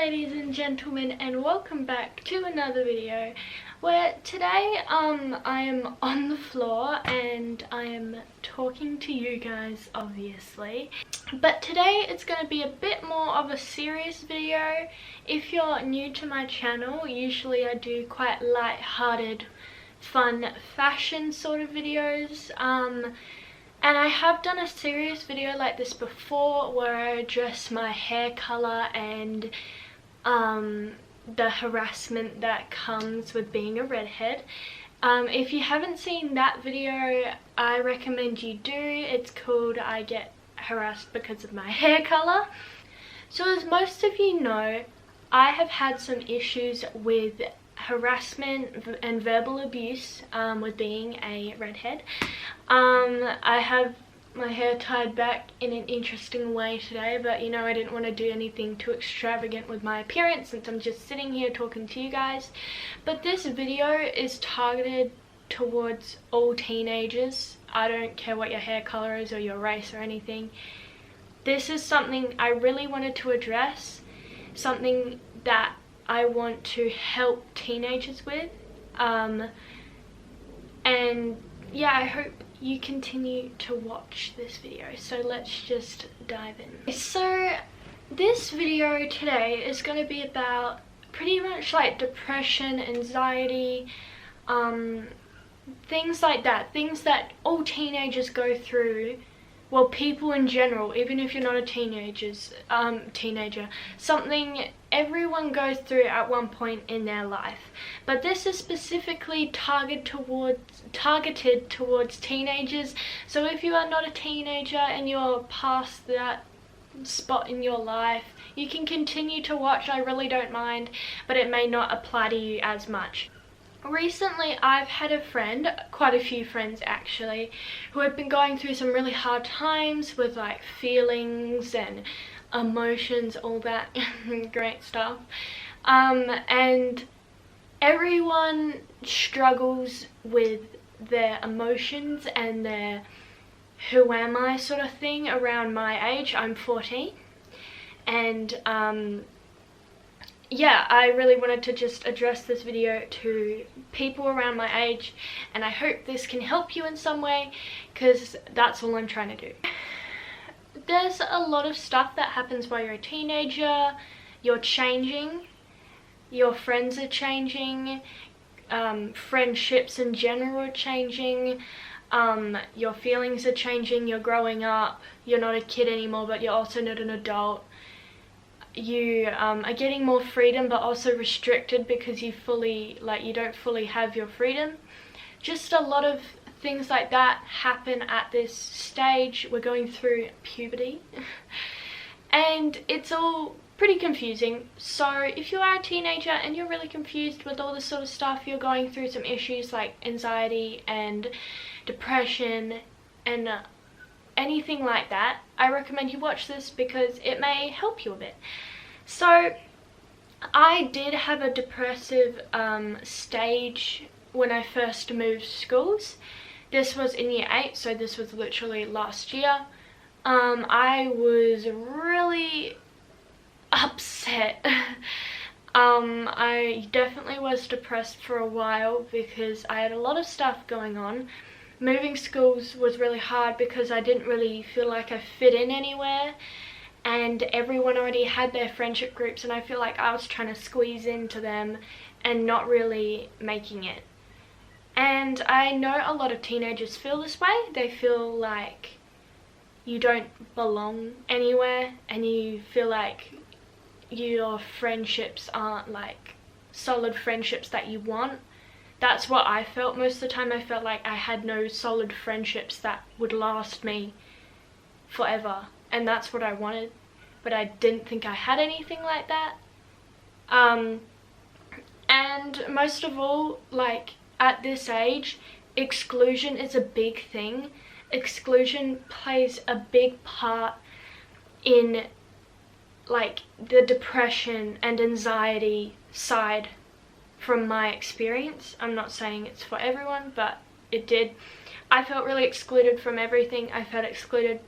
ladies and gentlemen, and welcome back to another video where today I am on the floor and I am talking to you guys, obviously, but today it's going to be a bit more of a serious video. If you're new to my channel, usually I do quite light-hearted, fun fashion sort of videos, and I have done a serious video like this before where I address my hair colour and the harassment that comes with being a redhead. If you haven't seen that video, I recommend you do. It's called I Get Harassed Because of My Hair Colour. So as most of you know, I have had some issues with harassment and verbal abuse with being a redhead. I have my hair tied back in an interesting way today, but you know, I didn't want to do anything too extravagant with my appearance since I'm just sitting here talking to you guys. But this video is targeted towards all teenagers. I don't care what your hair color is or your race or anything. This is something I really wanted to address, something that I want to help teenagers with, and yeah, I hope you continue to watch this video. So let's just dive in. So this video today is going to be about pretty much like depression, anxiety, things like that, things that all teenagers go through. Well, people in general, even if you're not a teenager, something everyone goes through at one point in their life. But this is specifically targeted towards teenagers. So if you are not a teenager and you're past that spot in your life, you can continue to watch. I really don't mind, but it may not apply to you as much. Recently, I've had a friend, quite a few friends actually, who have been going through some really hard times with like feelings and emotions, all that great stuff. And everyone struggles with their emotions and their who am I sort of thing around my age. I'm 14, and yeah, I really wanted to just address this video to people around my age, and I hope this can help you in some way, because that's all I'm trying to do. There's a lot of stuff that happens while you're a teenager. You're changing, your friends are changing, friendships in general are changing, your feelings are changing, you're growing up, you're not a kid anymore, but you're also not an adult. You are getting more freedom, but also restricted because you don't fully have your freedom. Just a lot of things like that happen at this stage. We're going through puberty and it's all pretty confusing. So if you are a teenager and you're really confused with all this sort of stuff, you're going through some issues like anxiety and depression and anything like that, I recommend you watch this because it may help you a bit. So I did have a depressive stage when I first moved schools. This was in year 8, so this was literally last year. I was really upset. I definitely was depressed for a while because I had a lot of stuff going on. Moving schools was really hard because I didn't really feel like I fit in anywhere, and everyone already had their friendship groups, and I feel like I was trying to squeeze into them and not really making it. And I know a lot of teenagers feel this way. They feel like you don't belong anywhere, and you feel like your friendships aren't like solid friendships that you want. That's what I felt most of the time. I felt like I had no solid friendships that would last me forever, and that's what I wanted, but I didn't think I had anything like that. And most of all, like at this age, exclusion is a big thing. Exclusion plays a big part in like the depression and anxiety side. From my experience, I'm not saying it's for everyone, but it did. I felt really excluded from everything. I felt excluded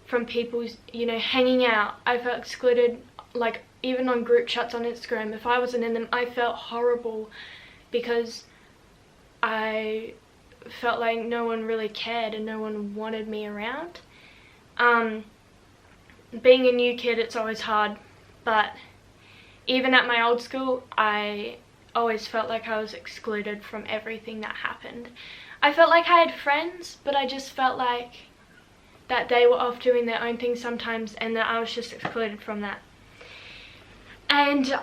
from people's, hanging out. I felt excluded like even on group chats on Instagram, if I wasn't in them, I felt horrible because I felt like no one really cared and no one wanted me around. Being a new kid, it's always hard, but even at my old school, I always felt like I was excluded from everything that happened. I felt like I had friends, but I just felt like that they were off doing their own thing sometimes and that I was just excluded from that. And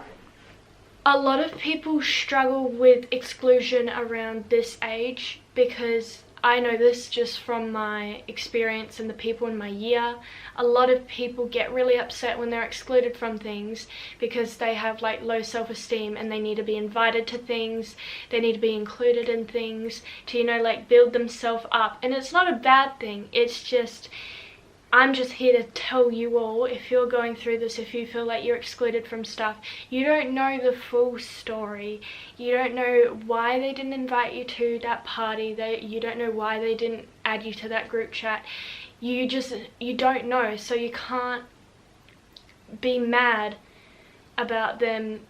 a lot of people struggle with exclusion around this age, because I know this just from my experience and the people in my year. A lot of people get really upset when they're excluded from things because they have like low self-esteem and they need to be invited to things, they need to be included in things to, you know, like build themselves up. And it's not a bad thing, it's just, I'm just here to tell you all, if you're going through this, if you feel like you're excluded from stuff, you don't know the full story. You don't know why they didn't invite you to that party. You don't know why they didn't add you to that group chat. You don't know, so you can't be mad about them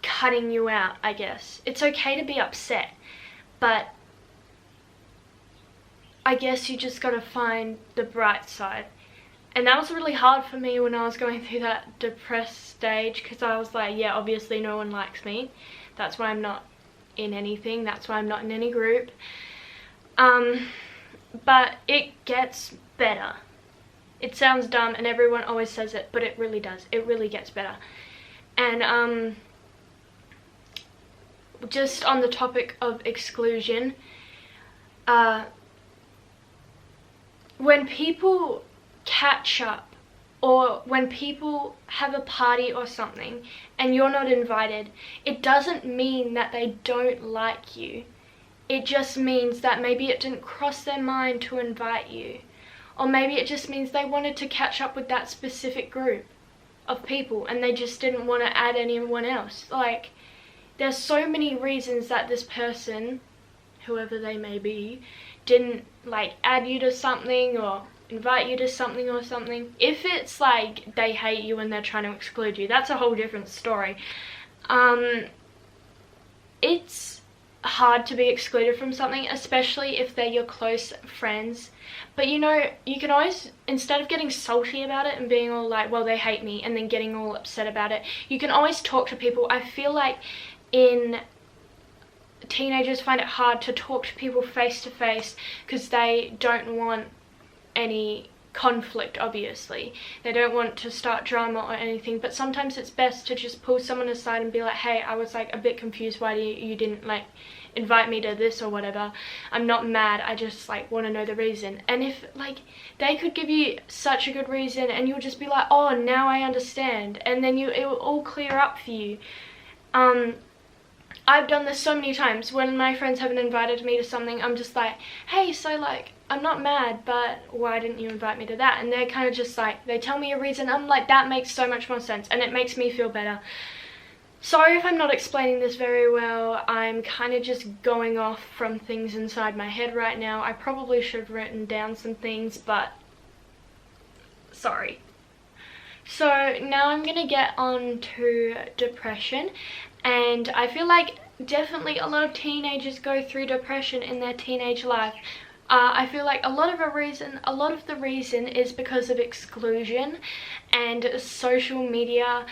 cutting you out, I guess. It's okay to be upset, but I guess you just gotta find the bright side. And that was really hard for me when I was going through that depressed stage, because I was like, yeah, obviously no one likes me. That's why I'm not in anything. That's why I'm not in any group. But it gets better. It sounds dumb and everyone always says it, but it really does. It really gets better. And just on the topic of exclusion, when people catch up, or when people have a party or something and you're not invited, it doesn't mean that they don't like you. It just means that maybe it didn't cross their mind to invite you. Or maybe it just means they wanted to catch up with that specific group of people and they just didn't want to add anyone else. Like, there's so many reasons that this person, whoever they may be, didn't like add you to something or invite you to something or something. If it's like they hate you and they're trying to exclude you, that's a whole different story. It's hard to be excluded from something, especially if they're your close friends. But you know, you can always, instead of getting salty about it and being all like, well, they hate me, and then getting all upset about it, you can always talk to people. I feel like teenagers find it hard to talk to people face to face because they don't want any conflict, obviously. They don't want to start drama or anything, but sometimes it's best to just pull someone aside and be like, hey, I was like a bit confused why you didn't like invite me to this or whatever. I'm not mad, I just like want to know the reason. And if like they could give you such a good reason and you'll just be like, oh, now I understand, and then it will all clear up for you. I've done this so many times. When my friends haven't invited me to something, I'm just like, hey, so like, I'm not mad, but why didn't you invite me to that? And they're kind of just like, they tell me a reason. I'm like, that makes so much more sense, and it makes me feel better. Sorry if I'm not explaining this very well. I'm kind of just going off from things inside my head right now. I probably should have written down some things, but sorry. So now I'm gonna get on to depression. And I feel like definitely a lot of teenagers go through depression in their teenage life. I feel like a lot of the reason is because of exclusion and social media.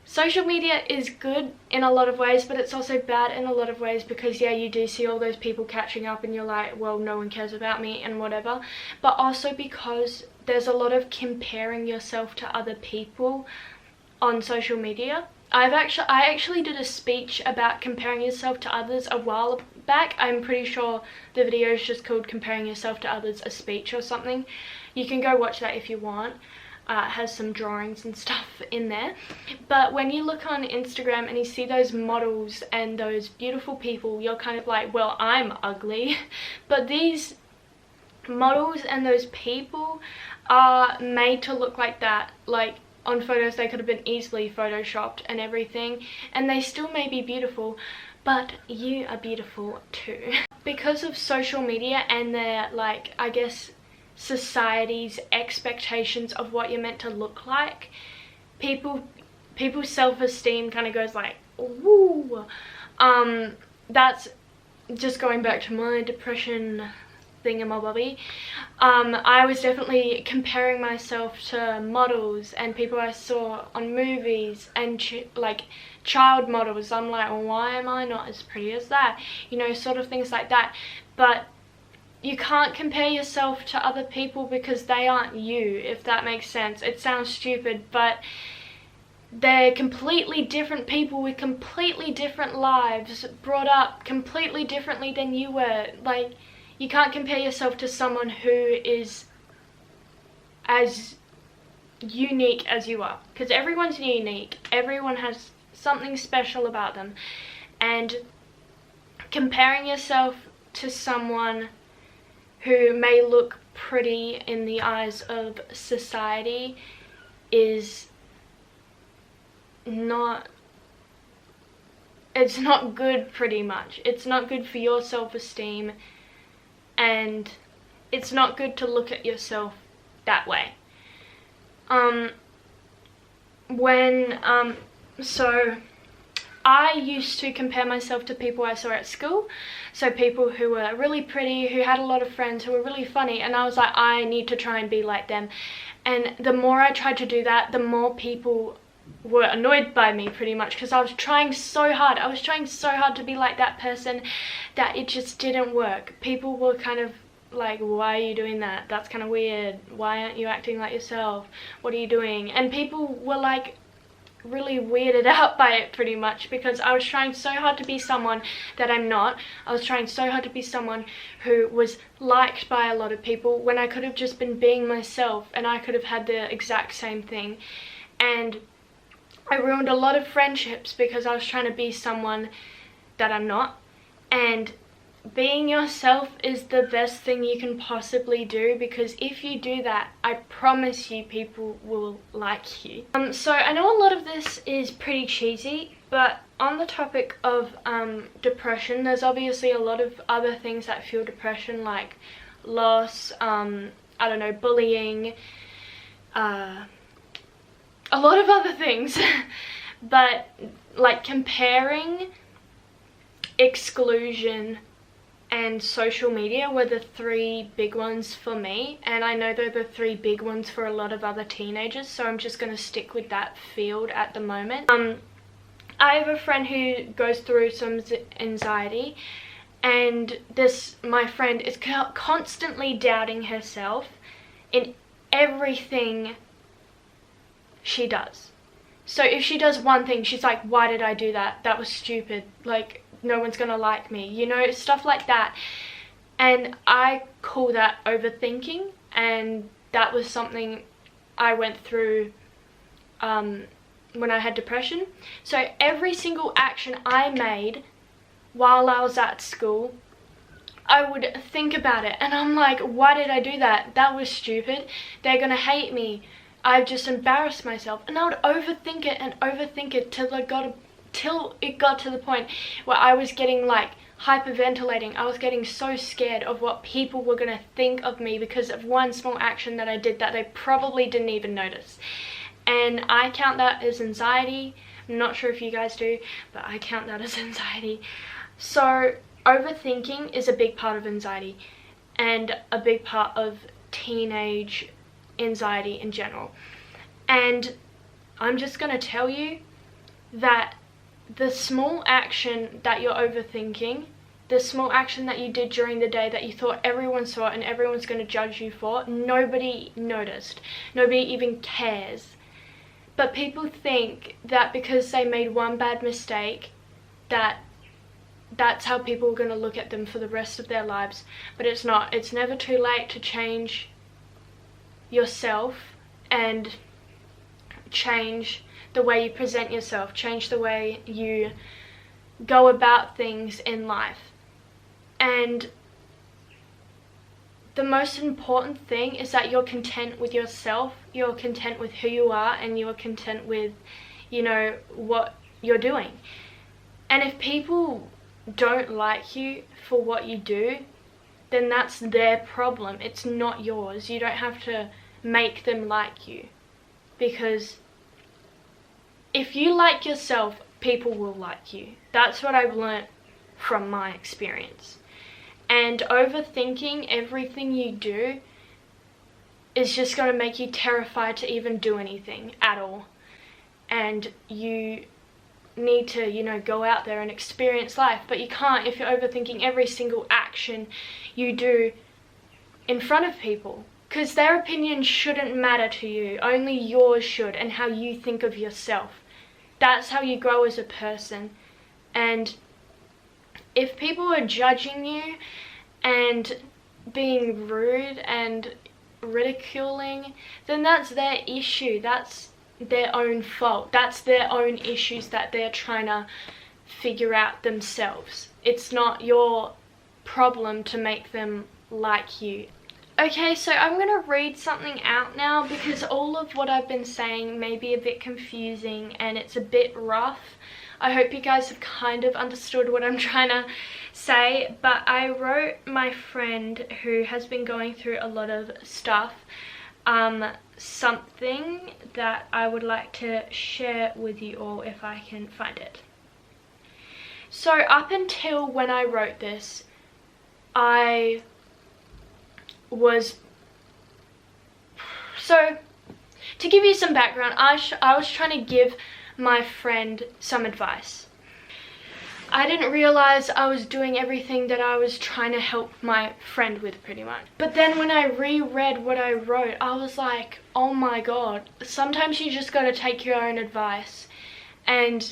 Social media is good in a lot of ways, but it's also bad in a lot of ways, because yeah, you do see all those people catching up and you're like, well, no one cares about me and whatever. But also because there's a lot of comparing yourself to other people on social media. I actually did a speech about comparing yourself to others a while back. I'm pretty sure the video is just called Comparing Yourself to Others, a Speech or something. You can go watch that if you want. It has some drawings and stuff in there. But when you look on Instagram and you see those models and those beautiful people, you're kind of like, well, I'm ugly. But these models and those people are made to look like that. Like, on photos they could have been easily photoshopped and everything, and they still may be beautiful, but you are beautiful too. Because of social media and their, like, I guess society's expectations of what you're meant to look like, people's self-esteem kind of goes like, woo. That's just going back to my depression thingamabobby. I was definitely comparing myself to models and people I saw on movies and like child models. I'm like, why am I not as pretty as that? You know, sort of things like that. But you can't compare yourself to other people because they aren't you, if that makes sense. It sounds stupid, but they're completely different people with completely different lives, brought up completely differently than you were. Like, you can't compare yourself to someone who is as unique as you are, because everyone's unique. Everyone has something special about them, and comparing yourself to someone who may look pretty in the eyes of society is not, it's not good. Pretty much it's not good for your self-esteem, and it's not good to look at yourself that way. So I used to compare myself to people I saw at school, so people who were really pretty, who had a lot of friends, who were really funny, and I was like, I need to try and be like them. And the more I tried to do that, the more people were annoyed by me, pretty much, because I was trying so hard. I was trying so hard to be like that person that it just didn't work. People were kind of like, why are you doing that? That's kind of weird. Why aren't you acting like yourself? What are you doing? And people were like really weirded out by it, pretty much, because I was trying so hard to be someone that I'm not. I was trying so hard to be someone who was liked by a lot of people when I could have just been being myself, and I could have had the exact same thing. And I ruined a lot of friendships because I was trying to be someone that I'm not. And being yourself is the best thing you can possibly do, because if you do that, I promise you people will like you. So I know a lot of this is pretty cheesy, but on the topic of depression, there's obviously a lot of other things that fuel depression, like loss, I don't know, bullying, a lot of other things. But like comparing, exclusion, and social media were the three big ones for me, and I know they're the three big ones for a lot of other teenagers, so I'm just going to stick with that field at the moment. I have a friend who goes through some anxiety, and my friend is constantly doubting herself in everything she does. So if she does one thing, she's like, why did I do that? That was stupid. Like, no one's gonna like me, you know, stuff like that. And I call that overthinking, and that was something I went through when I had depression. So every single action I made while I was at school, I would think about it, and I'm like, why did I do that? That was stupid. They're gonna hate me. I've just embarrassed myself. And I would overthink it till it got to the point where I was getting like hyperventilating. I was getting so scared of what people were going to think of me because of one small action that I did that they probably didn't even notice. And I count that as anxiety. I'm not sure if you guys do, but I count that as anxiety. So overthinking is a big part of anxiety, and a big part of teenage anxiety in general. And I'm just going to tell you that the small action that you're overthinking, the small action that you did during the day that you thought everyone saw and everyone's going to judge you for, nobody noticed. Nobody even cares. But people think that because they made one bad mistake, that's how people are going to look at them for the rest of their lives. But it's not. It's never too late to change yourself and change the way you present yourself, change the way you go about things in life. And the most important thing is that you're content with yourself, you're content with who you are, and you're content with, you know, what you're doing. And if people don't like you for what you do, then that's their problem. It's not yours. You don't have to make them like you, because if you like yourself, people will like you. That's what I've learnt from my experience. And overthinking everything you do is just going to make you terrified to even do anything at all. And you need to, you know, go out there and experience life, but you can't if you're overthinking every single action you do in front of people, because their opinion shouldn't matter to you. Only yours should, and how you think of yourself. That's how you grow as a person. And if people are judging you and being rude and ridiculing, then that's their issue. That's their own fault. That's their own issues that they're trying to figure out themselves. It's not your problem to make them like you. Okay, so I'm going to read something out now, because all of what I've been saying may be a bit confusing and it's a bit rough. I hope you guys have kind of understood what I'm trying to say, but I wrote my friend who has been going through a lot of stuff something that I would like to share with you all if I can find it. So up until when I wrote this, I was, so to give you some background, I was trying to give my friend some advice. I didn't realize I was doing everything that I was trying to help my friend with, pretty much. But then when I reread what I wrote, I was like, oh my god, sometimes you just gotta take your own advice. And,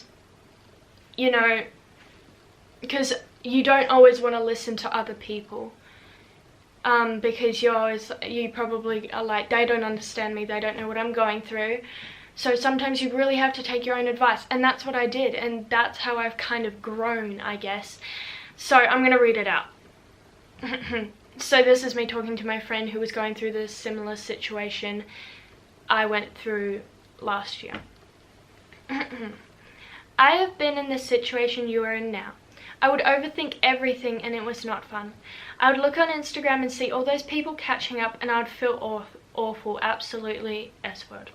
you know, because you don't always want to listen to other people. Because you probably are like, they don't understand me, they don't know what I'm going through. So sometimes you really have to take your own advice, and that's what I did, and that's how I've kind of grown, I guess. So I'm going to read it out. So this is me talking to my friend who was going through this similar situation I went through last year. I have been in this situation you are in now. I would overthink everything and it was not fun. I would look on Instagram and see all those people catching up and I would feel awful, absolutely S-word.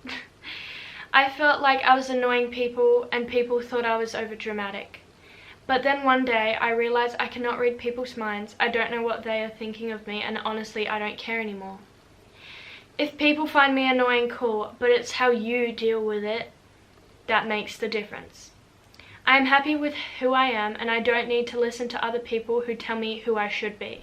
I felt like I was annoying people and people thought I was overdramatic. But then one day I realized I cannot read people's minds. I don't know what they are thinking of me, and honestly I don't care anymore. If people find me annoying, cool, but it's how you deal with it that makes the difference. I am happy with who I am and I don't need to listen to other people who tell me who I should be.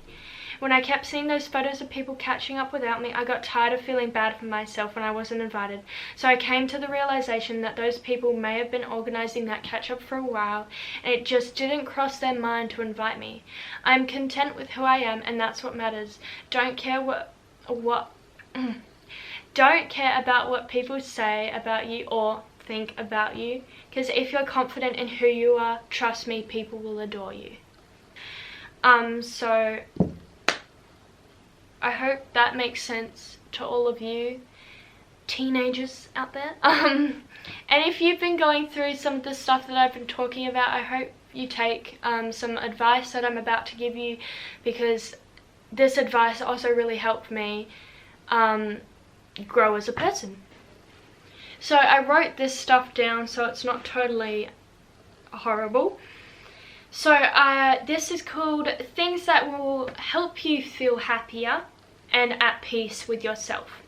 When I kept seeing those photos of people catching up without me, I got tired of feeling bad for myself when I wasn't invited. So I came to the realization that those people may have been organizing that catch up for a while and it just didn't cross their mind to invite me. I am content with who I am and that's what matters. Don't care don't care about what people say about you or think about you, because if you're confident in who you are, trust me, people will adore you. So I hope that makes sense to all of you teenagers out there. And if you've been going through some of the stuff that I've been talking about, I hope you take some advice that I'm about to give you, because this advice also really helped me grow as a person. So I wrote this stuff down so it's not totally horrible. So this is called Things That Will Help You Feel Happier and at Peace with Yourself.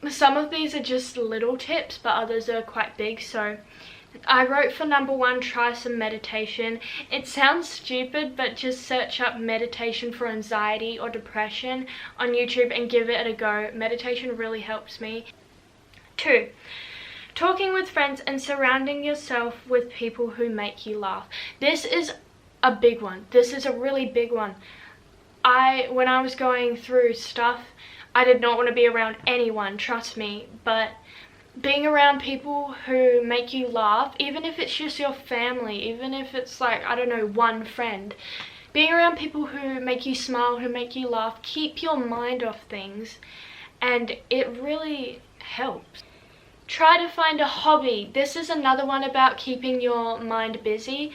Some of these are just little tips, but others are quite big. So I wrote for number 1, try some meditation. It sounds stupid, but just search up meditation for anxiety or depression on YouTube and give it a go. Meditation really helps me. 2, talking with friends and surrounding yourself with people who make you laugh. This is a big one. This is a really big one. When I was going through stuff, I did not want to be around anyone, trust me, but being around people who make you laugh, even if it's just your family, even if it's like, I don't know, one friend, being around people who make you smile, who make you laugh, keep your mind off things, and it really helps. Try to find a hobby. This is another one about keeping your mind busy.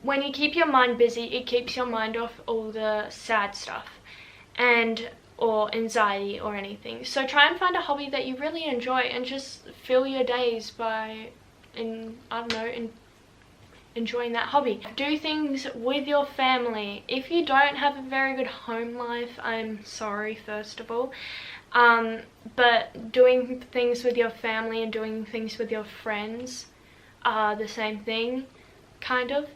When you keep your mind busy, it keeps your mind off all the sad stuff. And or anxiety or anything. So try and find a hobby that you really enjoy and just fill your days by, enjoying that hobby. Do things with your family. If you don't have a very good home life, I'm sorry first of all, but doing things with your family and doing things with your friends are the same thing, kind of.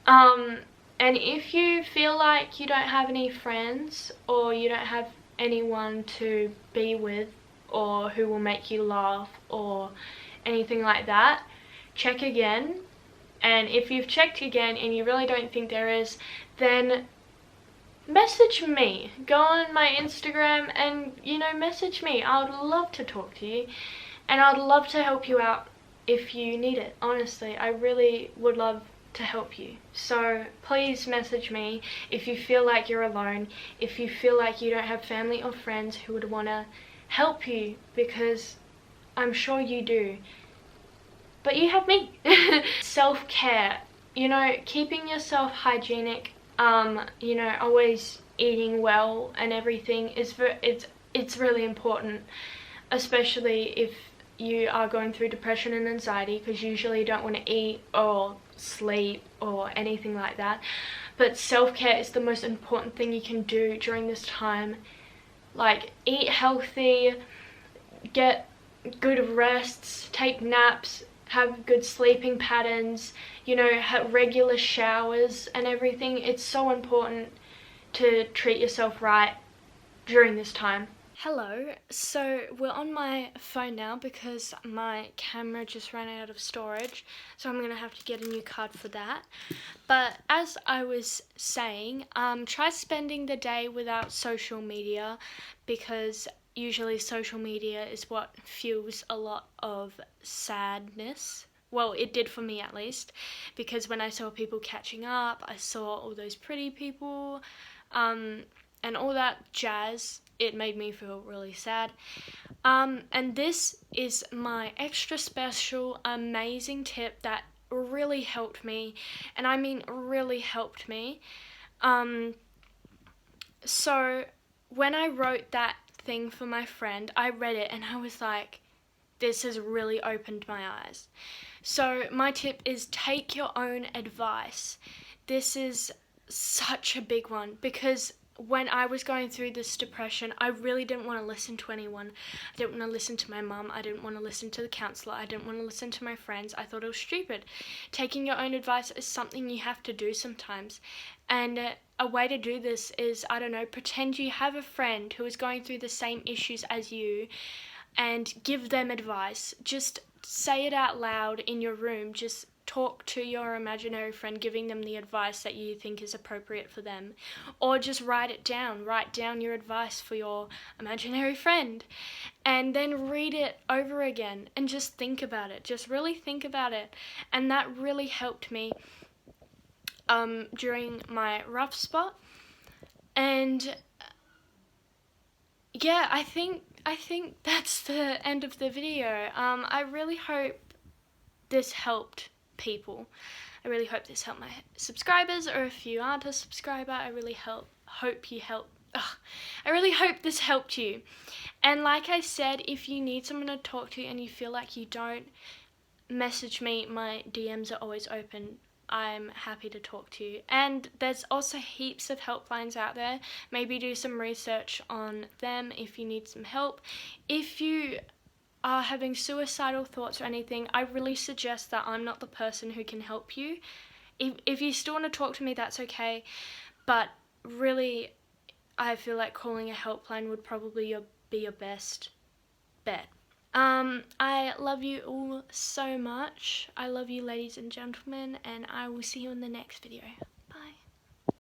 And if you feel like you don't have any friends or you don't have anyone to be with or who will make you laugh or anything like that, check again. And if you've checked again and you really don't think there is, then message me. Go on my Instagram and, message me. I would love to talk to you and I'd love to help you out if you need it. Honestly, I really would love to help you. So please message me if you feel like you're alone, if you feel like you don't have family or friends who would want to help you, because I'm sure you do. But you have me. Self-care, keeping yourself hygienic, always eating well and everything it's really important, especially if you are going through depression and anxiety, because usually you don't want to eat or sleep or anything like that. But self-care is the most important thing you can do during this time. Like, eat healthy, get good rests, take naps, have good sleeping patterns, have regular showers and everything. It's so important to treat yourself right during this time. Hello, so we're on my phone now because my camera just ran out of storage, so I'm gonna have to get a new card for that. But as I was saying, try spending the day without social media, because usually social media is what fuels a lot of sadness. Well, it did for me at least, because when I saw people catching up, I saw all those pretty people, and all that jazz, it made me feel really sad. And this is my extra special, amazing tip that really helped me, and I mean really helped me. So when I wrote that thing for my friend, I read it and I was like, this has really opened my eyes. So my tip is take your own advice. This is such a big one, because when I was going through this depression, I really didn't want to listen to anyone. I didn't want to listen to my mum. I didn't want to listen to the counsellor. I didn't want to listen to my friends. I thought it was stupid. Taking your own advice is something you have to do sometimes. And a way to do this is, pretend you have a friend who is going through the same issues as you and give them advice. Just say it out loud in your room. Just talk to your imaginary friend, giving them the advice that you think is appropriate for them. Or just write it down. Write down your advice for your imaginary friend. And then read it over again and just think about it. Just really think about it. And that really helped me during my rough spot. And yeah, I think that's the end of the video. I really hope this helped people. I really hope this helped my subscribers, or if you aren't a subscriber, I really hope this helped you. And like I said, if you need someone to talk to and you feel like you don't, message me. My DMs are always open. I'm happy to talk to you. And there's also heaps of helplines out there. Maybe do some research on them if you need some help. If you are having suicidal thoughts or anything, I really suggest that I'm not the person who can help you. If you still want to talk to me, that's okay. But really, I feel like calling a helpline would probably be your best bet. I love you all so much. I love you, ladies and gentlemen, and I will see you in the next video.